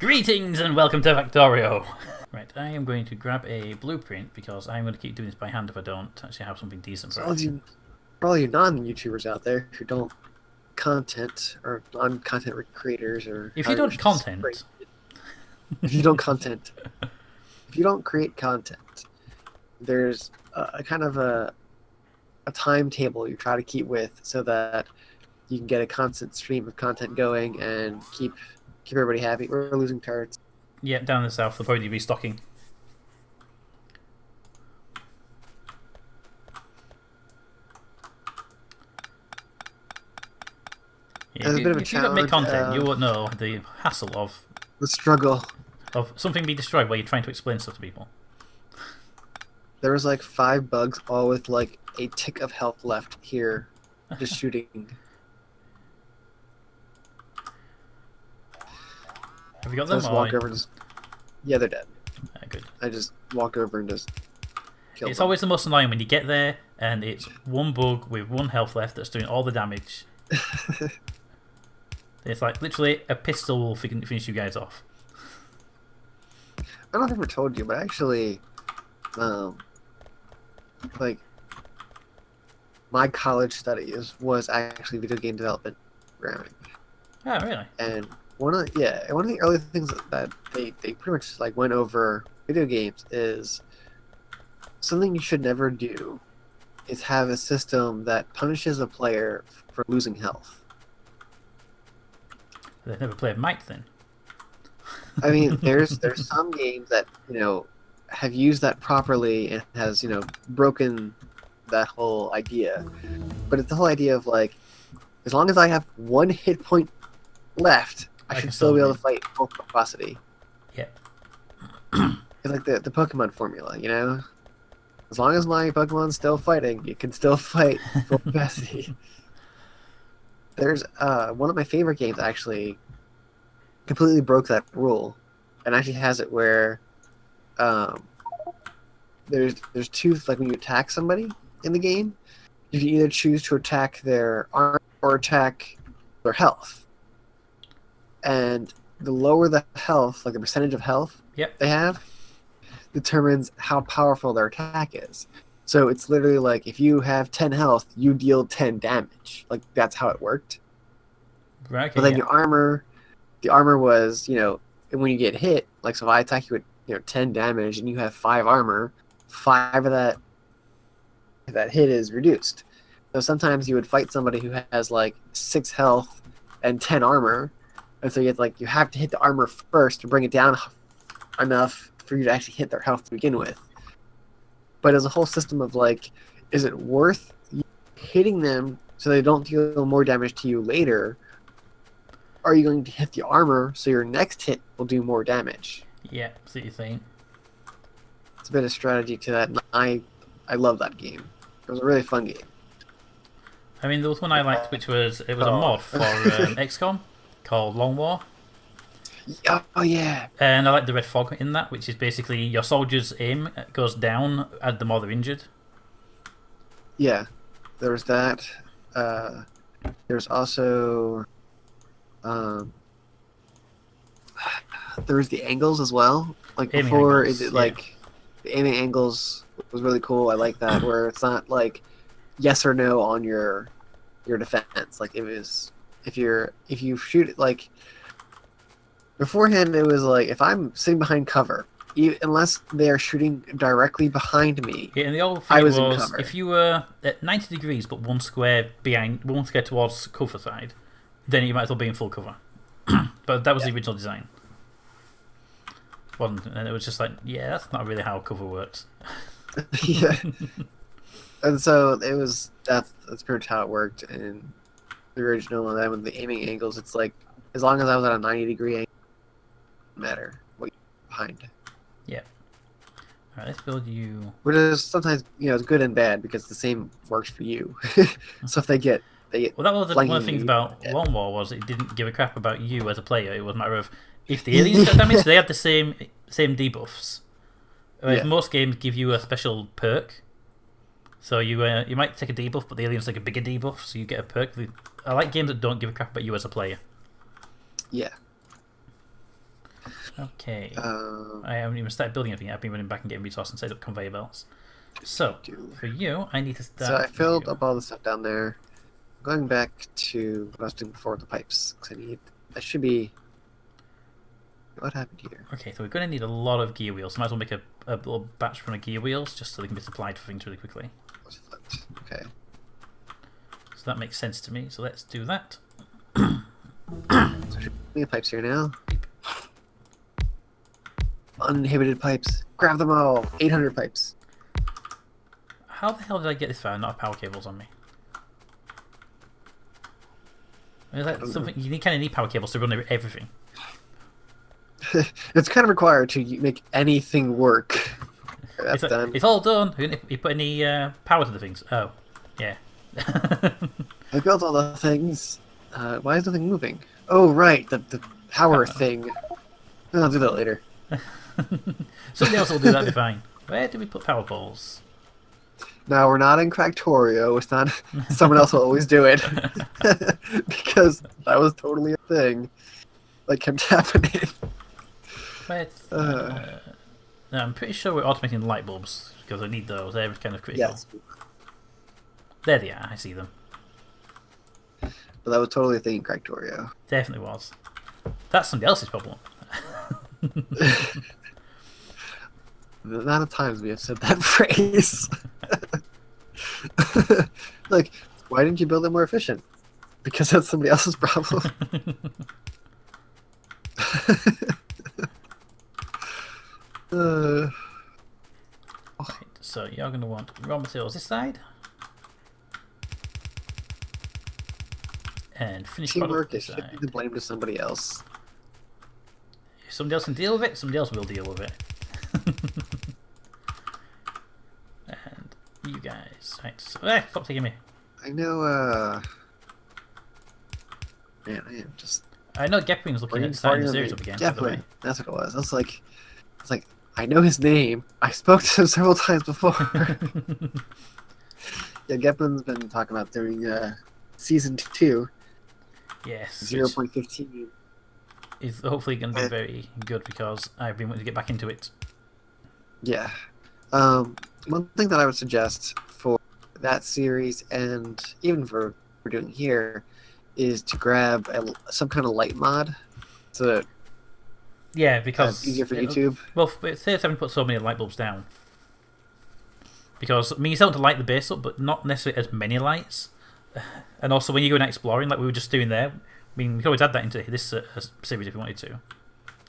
Greetings and welcome to Factorio! Right, I am going to grab a blueprint because I'm going to keep doing this by hand if I don't actually have something decent for it. For all you non-YouTubers out there who don't content or non-content creators or If you don't content... if you don't content, if you don't create content, there's a kind of a timetable you try to keep with so that you can get a constant stream of content going and keep everybody happy. We're losing turrets. Yeah, down in the south, they'll probably be restocking. Yeah, if you don't make content, you won't know the hassle of the struggle of something being destroyed while you're trying to explain stuff to people. There was like 5 bugs, all with like a tick of health left here, just shooting. Have you got So them? I just walk over and just... Yeah, they're dead. Good. I just walk over and just kill It's them. always the most annoying when you get there and it's one bug with 1 health left that's doing all the damage. It's like literally a pistol will finish you guys off. I don't think I told you, but actually, like, my college studies was actually video game development programming. Oh, really? And one of the early things that they pretty much like went over video games is something you should never do is have a system that punishes a player for losing health. They've never played Mike then. I mean, there's some games that have used that properly and has broken that whole idea, but it's the whole idea of like, as long as I have 1 hit point left, I should still be able to fight full capacity. Yeah. It's like the Pokemon formula, as long as my Pokemon's still fighting, you can still fight full capacity. There's one of my favorite games actually completely broke that rule, and actually has it where there's 2, like when you attack somebody in the game, you can either choose to attack their arm or attack their health. And the lower the health, like the percentage of health they have, determines how powerful their attack is. So it's literally like if you have 10 health, you deal 10 damage. Like that's how it worked. Right. Okay, but then your armor, the armor was, when you get hit, like so if I attack you with 10 damage and you have 5 armor, 5 of that hit is reduced. So sometimes you would fight somebody who has like 6 health and 10 armor, and so you have to hit the armor first to bring it down enough for you to actually hit their health to begin with. But as a whole system of like, is it worth hitting them so they don't deal more damage to you later? Or are you going to hit the armor so your next hit will do more damage? Yeah, see what you're saying. It's a bit of strategy to that, and I love that game. It was a really fun game. I mean, there was one I liked, which was a mod for XCOM called Long War. Oh yeah. And I like the red fog in that, which is basically your soldiers' aim goes down as the more they're injured. Yeah, there was that. There's also there was the angles as well. Like aiming before, angles, like the aiming angles was really cool. I like that, where it's not like yes or no on your defense. Like it was if you shoot it like beforehand, it was like if I'm sitting behind cover, unless they are shooting directly behind me. Yeah, and the old thing I was was in cover. if you were at 90 degrees but 1 square towards cover side, then you might as well be in full cover. But that was the original design. And it was just like, yeah, that's not really how cover works. Yeah. And so it was that's pretty much how it worked in the original. And then with the aiming angles, it's like as long as I was at a 90-degree angle, it didn't matter what you're behind. Yeah. Alright, let's build you. Which is sometimes it's good and bad because the same works for you. So if they get well, that was one of the things about Long War was it didn't give a crap about you as a player. It was a matter of if the aliens got damaged, they had the same debuffs. Whereas most games give you a special perk. So you might take a debuff, but the aliens take a bigger debuff, so you get a perk. I like games that don't give a crap about you as a player. Yeah. Okay. I haven't even started building anything yet. I've been running back and getting resources and set up conveyor belts. So, for you, I need to start... So I filled up all the stuff down there. Going back to what I was doing before with the pipes. Because that should be... What happened here? Okay, so we're going to need a lot of gear wheels. So might as well make a little batch run of gear wheels just so they can be supplied for things really quickly. Okay. So that makes sense to me. So let's do that. So we have pipes here now. Uninhibited pipes. Grab them all. 800 pipes. How the hell did I get this far and not have power cables on me? Is that something you kind of need power cables to run everything? It's kind of required to make anything work. That's it's, done. It's all done. You put any power to the things? Oh, yeah. I built all the things. Why is nothing moving? Oh, right, the power thing. I'll do that later. Somebody else will do that. Be fine. Where do we put power poles? No, we're not in Factorio. It's not. Someone else will always do it because that was totally a thing that kept happening. No, I'm pretty sure we're automating light bulbs because I need those. They're kind of critical. Yes. There they are. I see them. But that was totally a thing in Factorio. Definitely was. That's somebody else's problem. The amount of times we have said that phrase. Like, why didn't you build it more efficient? Because that's somebody else's problem. Right, so you're going to want raw materials this side. And finished Teamwork product this is side. shifting the blame to somebody else. If somebody else can deal with it, somebody else will deal with it. And you guys. Right, so, stop taking me. I know, man, I am just... I know Gepwing's looking at starting the series up again. Gepwing, that's what it was. I was like, I know his name. I spoke to him several times before. Yeah, Gepwing's been talking about doing season 2. Yes. 0.15. Is hopefully going to be very good because I've been wanting to get back into it. Yeah. One thing that I would suggest for that series and even for what we're doing here is to grab some kind of light mod so that yeah, because it's easier for YouTube. Well, it saves having to put so many light bulbs down. Because, I mean, you still want to light the base up, but not necessarily as many lights. And also, when you go and exploring, like we were just doing there, I mean, we could always add that into this series if you wanted to.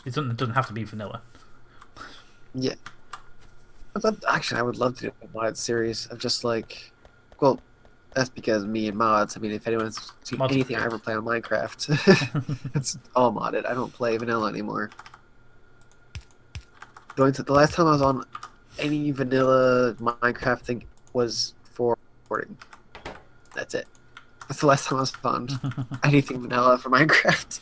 It doesn't have to be vanilla. Yeah. Actually, I would love to do a mod series of just like, well, that's because me and mods. I mean, if anyone's seen anything I ever play on Minecraft, it's all modded. I don't play vanilla anymore. The last time I was on any vanilla Minecraft thing was for recording. That's it. That's the last time I was on anything vanilla for Minecraft.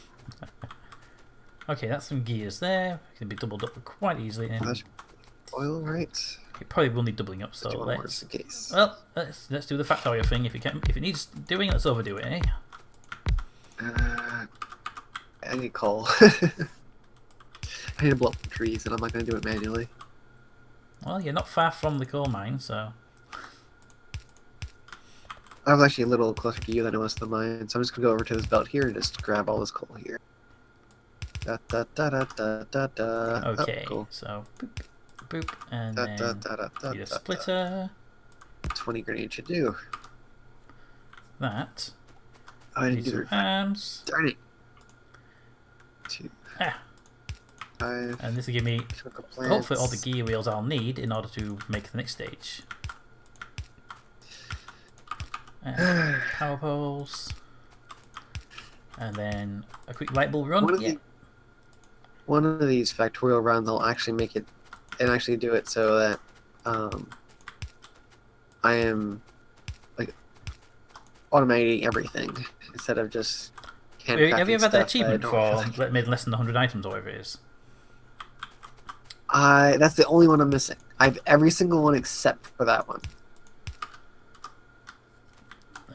Okay, that's some gears there. It can be doubled up quite easily. Oil, right? It probably will need doubling up, so let's do the Factorio thing. If it needs doing, let's overdo it, eh? I need coal. I need to blow up the trees, and I'm not going to do it manually. Well, you're not far from the coal mine, so... I was actually a little closer to you than I was to the mine, so I'm just going to go over to this belt here and just grab all this coal here. Okay, oh, cool. So boop, boop, and then get a splitter. 20 grenades should do. That. Oh, I didn't do the arms. Darn it. 2. 5. And this will give me hopefully all the gear wheels I'll need in order to make the next stage. And power poles. And then a quick light bulb run. One of these Factorio runs, I'll actually make it and actually do it so that I am like automating everything instead of just have you ever had that achievement for made less than 100 items or whatever it is? That's the only one I'm missing. I have every single one except for that one.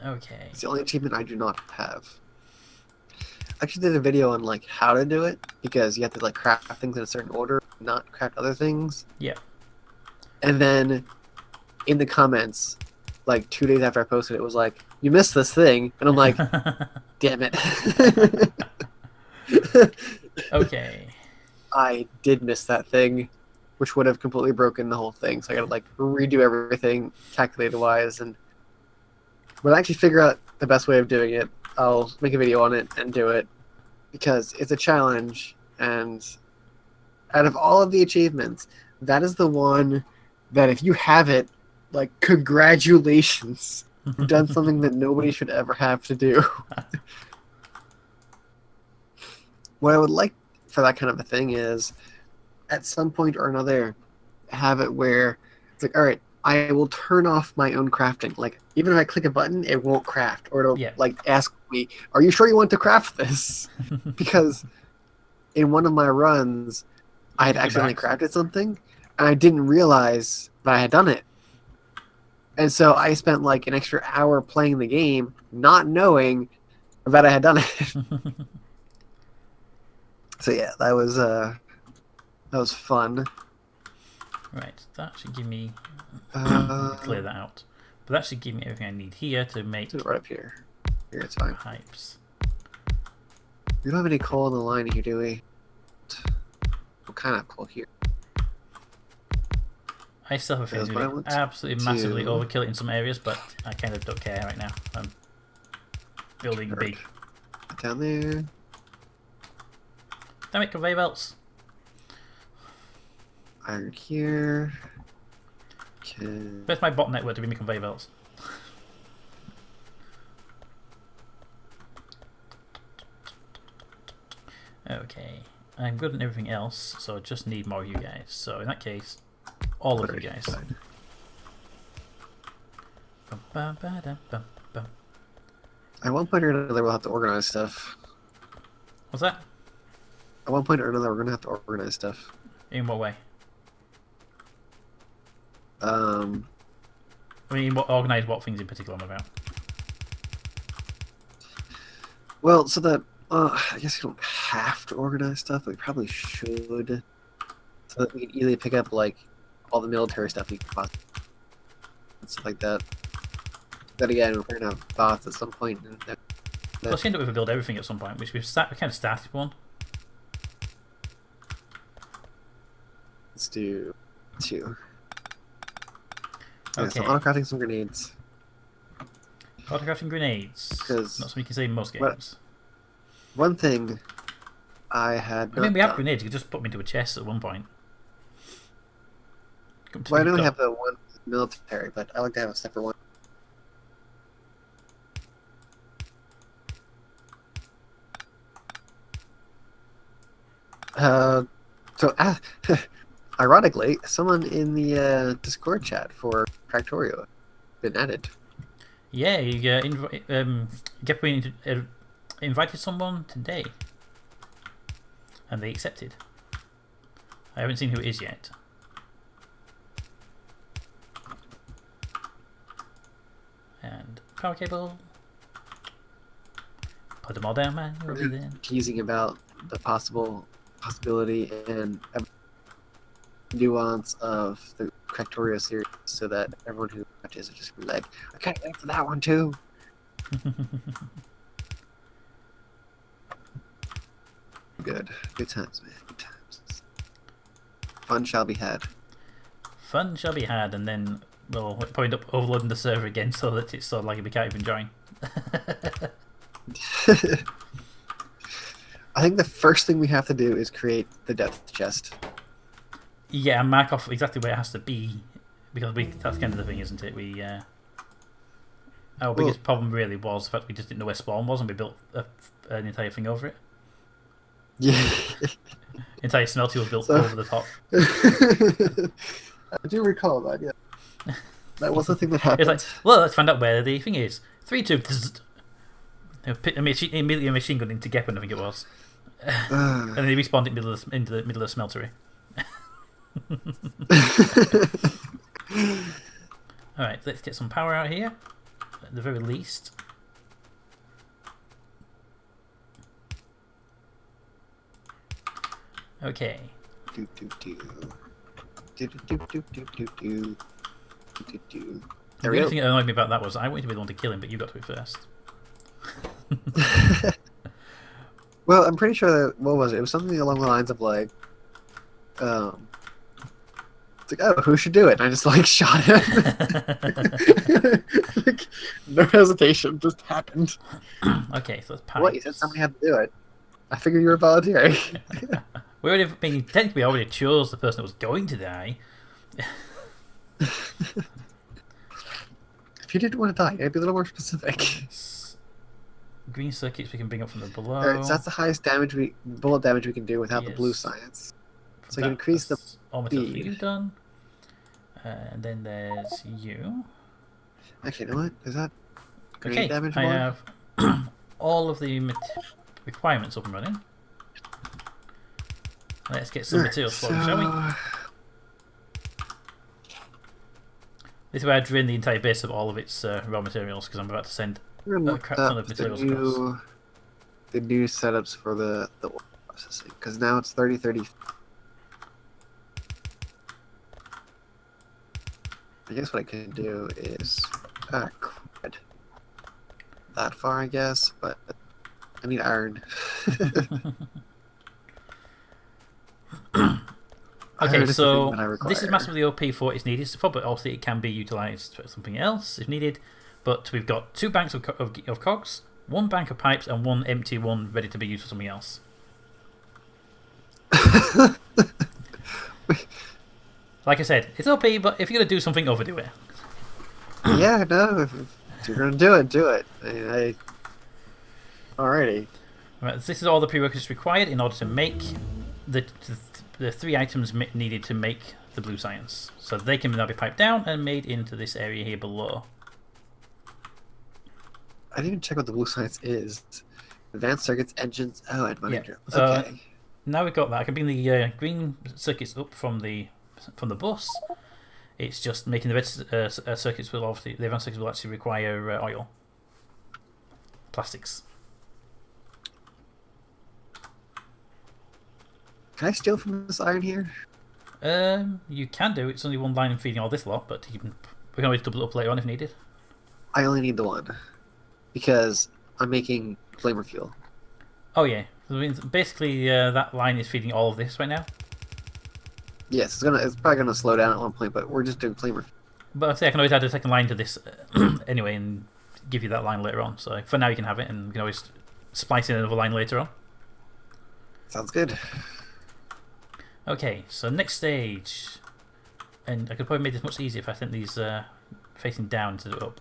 Okay. It's the only achievement I do not have. actually did a video on like how to do it, because you have to like craft things in a certain order, not craft other things. Yeah. And then in the comments, like 2 days after I posted it, was like, "You missed this thing," and I'm like, "Damn it." Okay. I did miss that thing, which would have completely broken the whole thing. So I gotta like redo everything calculated wise, and when I actually figure out the best way of doing it, I'll make a video on it and do it, because it's a challenge. And out of all of the achievements, that is the one that if you have it, like, congratulations, you've done something that nobody should ever have to do. What I would like for that kind of a thing is, at some point or another, have it where it's like, all right, I will turn off my own crafting. Like, even if I click a button, it won't craft, or it'll like ask me, "Are you sure you want to craft this?" Because in one of my runs, I had accidentally crafted something, and I didn't realize that I had done it. And so I spent like an extra hour playing the game, not knowing that I had done it. So yeah, that was fun. Right, that should give me clear that out. But that should give me everything I need here to make. Right up here. Here, it's fine. Pipes. We don't have any coal on the line here, do we? What kind of coal here? I still have a feeling we're absolutely massively overkill it in some areas, but I kind of don't care right now. I'm building big. Down there. Damn it, conveyor belts. Iron here. Where's my bot network to give me conveyor belts? Okay, I'm good at everything else, so I just need more of you guys. So in that case, all of you guys. At one point or another, we'll have to organize stuff. What's that? At one point or another, we're gonna have to organize stuff. In what way? I mean, organize what things in particular I'm about? Well, so that I guess you don't have to organize stuff, but we probably should, so that we can easily pick up like all the military stuff we can possibly, and stuff like that. Then again, we're gonna have bots at some point. Let's end up with a build everything at some point, which we kind of started one. Let's do 2. Okay. Yeah, so auto-crafting some grenades. Auto-crafting grenades. Because not something you can say in most games. One thing I had. I mean, we have grenades. You could just put them into a chest at one point. Well, I know we have the one military, but I like to have a separate one. Ironically, someone in the Discord chat for Factorio been added. Yeah, you invited someone today, and they accepted. I haven't seen who it is yet. And power cable. Put them all down, man. Really teasing about the possibility and nuance of the Factorio series, so that everyone who watches will just be like, I can't wait for that one too. Good times, man. Good times. Fun shall be had. Fun shall be had, and then we'll probably end up overloading the server again, so that it's sort of like we can't even join. I think the first thing we have to do is create the death chest. Yeah, and mark off exactly where it has to be, because that's kind of the thing, isn't it? Our biggest problem really was the fact we just didn't know where spawn was, and we built an entire thing over it. Yeah. Entire smelter was built over the top. I do recall that, yeah. That was the thing that happened. It's like, well, let's find out where the thing is. 3, 2, immediately a machine gun into Gepon, I think it was. And then they respawned it into the middle of the smeltery. Alright, let's get some power out here, at the very least. Okay. Do do do. Do do do do do do do. Do do. The only thing that annoyed me about that was I wanted to be the one to kill him, but you got to be first. Well, I'm pretty sure that what was it? It was something along the lines of like, it's like, oh, who should do it? And I just like shot him. Like, no hesitation, just happened. Okay, so that's pipes. What? You said somebody had to do it. I figured you were volunteering. We already, I mean, technically, I already chose the person that was going to die. If you didn't want to die, I'd be a little more specific. Green circuits we can bring up from the below. Alright, so that's the highest damage bullet damage we can do without the blue science. So you can increase the all materials for you done. And then there's you. Actually, you know what? Is that okay? Damage I more? have all of the requirements up and running. Let's get some materials for shall we? This is where I drain the entire base of all of its raw materials because I'm about to send a crap ton of materials across. The new setups for the ore processing, because now it's 30-30. I guess what I could do is crud. That far, I guess, but I need iron. Okay, so this is massively OP for its needed stuff, but also it can be utilised for something else if needed. But we've got 2 banks of cogs, 1 bank of pipes, and 1 empty one ready to be used for something else. Like I said, it's OP, but if you're going to do something, overdo it. Yeah, no, if you're going to do it, do it. Alrighty. Right, this is all the prerequisites required in order to make the 3 items needed to make the blue science. So they can now be piped down and made into this area here below. I didn't even check what the blue science is. Advanced circuits, engines. Oh, and money yeah. okay. Now we've got that. I can bring the green circuits up from the bus. It's just making the red circuits will obviously the advanced circuits will actually require oil, plastics. Can I steal from this iron here? You can do. It's only 1 line in feeding all this lot, but we can always double it up later on if needed. I only need the 1 because I'm making flamer fuel. Oh yeah, so basically that line is feeding all of this right now. Yes, it's probably gonna slow down at one point, but we're just doing flamer fuel. But I say I can always add a second line to this anyway, and give you that line later on. So for now you can have it, and you can always splice in another line later on. Sounds good. Okay, so next stage, and I could probably make this much easier if I sent these facing down instead of up.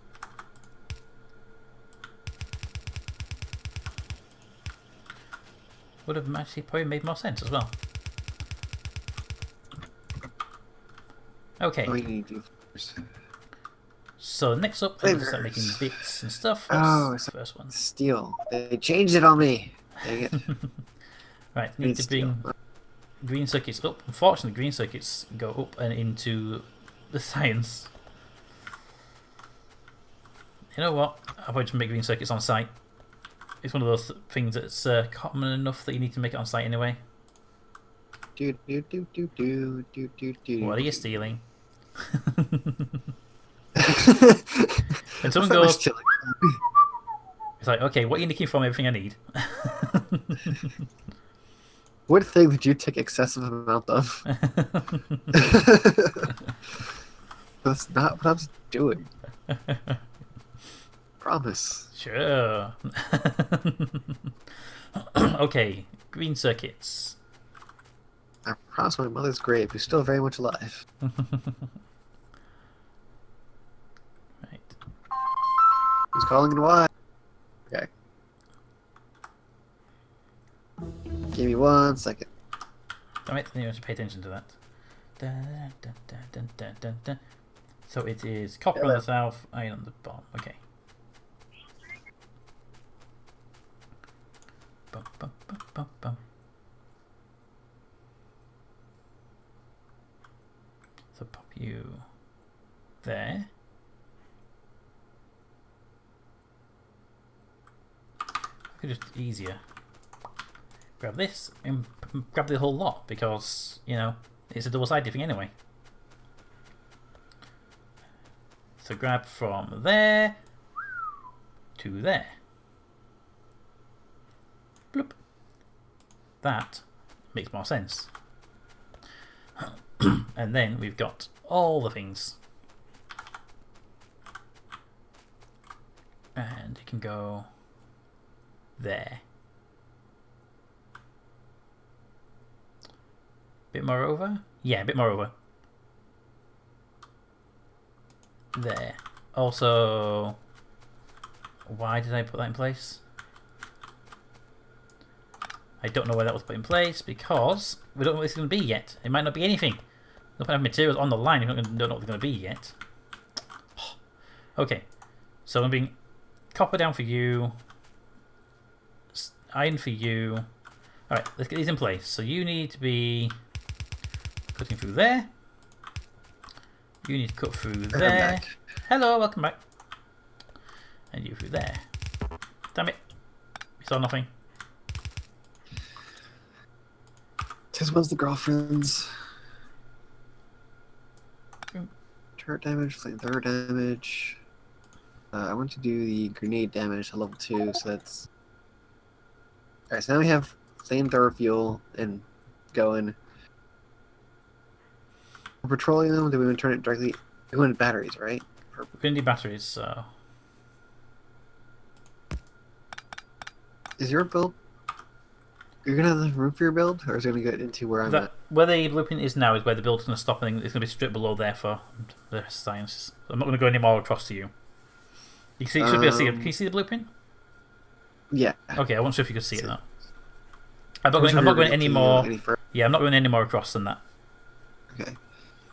Would have actually probably made more sense as well. Okay. So next up, I'm going to start making bits and stuff. What's the first one? Steel. They changed it on me. Dang it. Right, need to bring green circuits up. Unfortunately, green circuits go up and into the science. You know what? I'll probably just make green circuits on site. It's one of those things that's common enough that you need to make it on site anyway. What are you stealing? And someone goes, it's like, okay, what are you nicking from everything I need? What thing did you take excessive amount of? That's not what I was doing. Promise. Sure. Okay, green circuits. I promise my mother's grave, who's still very much alive. Right. Who's calling and why? Okay. Give me 1 second. Damn it, you have to pay attention to that. Dun, dun, dun, dun, dun, dun, dun. So it is copper on the south, iron on the bottom. Okay. Bum, bum, bum, bum, bum. So pop you there. I could just easier. grab this and grab the whole lot because, you know, it's a double-sided thing anyway. So grab from there to there. Bloop. That makes more sense. And then we've got all the things. And it can go there. Bit more over? Yeah, a bit more over. There. Also, why did I put that in place? I don't know why that was put in place because we don't know what it's going to be yet. It might not be anything. Don't have materials on the line. You don't know what they're going to be yet. Okay, so I'm being copper down for you, iron for you. All right, let's get these in place. So you need to be cutting through there. You need to cut through there. Hello, welcome back. And you through there. Damn it! You saw nothing. This one's the girlfriend's. Turret damage, flamethrower damage. I want to do the grenade damage to level 2, so that's... Alright, so now we have flamethrower fuel and going. For petroleum, do we want to turn it directly... We want batteries, right? We're going to do batteries, so... Is your build... You're going to have the room for your build, or is it going to get into where I'm at? Where the blueprint is now is where the build's going to stop, and it's going to be straight below there for the science. So I'm not going to go any more across to you. You see, should be able to see it. Can you see the blueprint? Yeah. Okay, I wasn't sure if you could see it. Now. I'm not going any more. Yeah, I'm not going any more across than that. Okay.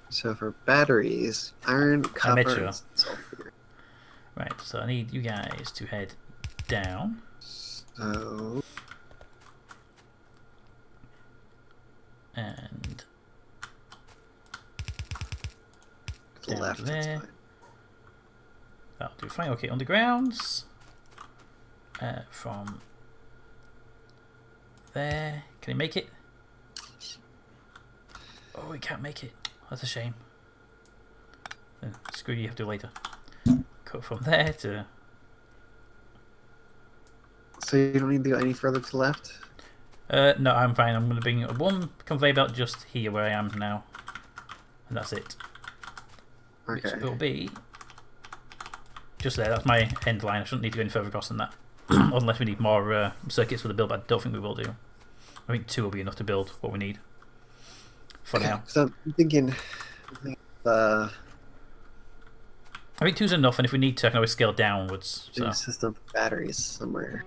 So for batteries, iron, copper, and sulfur. Right. So I need you guys to head down. So. And to the left. There. That'll do fine. Okay, undergrounds. From there. Can he make it? Oh, he can't make it. That's a shame. Then screw you, have to do later. Cut from there to... So you don't need to go any further to the left? No, I'm fine. I'm going to bring one conveyor belt just here where I am now. And that's it. Okay. Which will be... just there. That's my end line. I shouldn't need to go any further across than that. Unless we need more circuits for the build, but I don't think we will do. I think 2 will be enough to build what we need. For now. So I'm thinking... I think 2's enough, and if we need to, I can always scale downwards. So. System for batteries somewhere.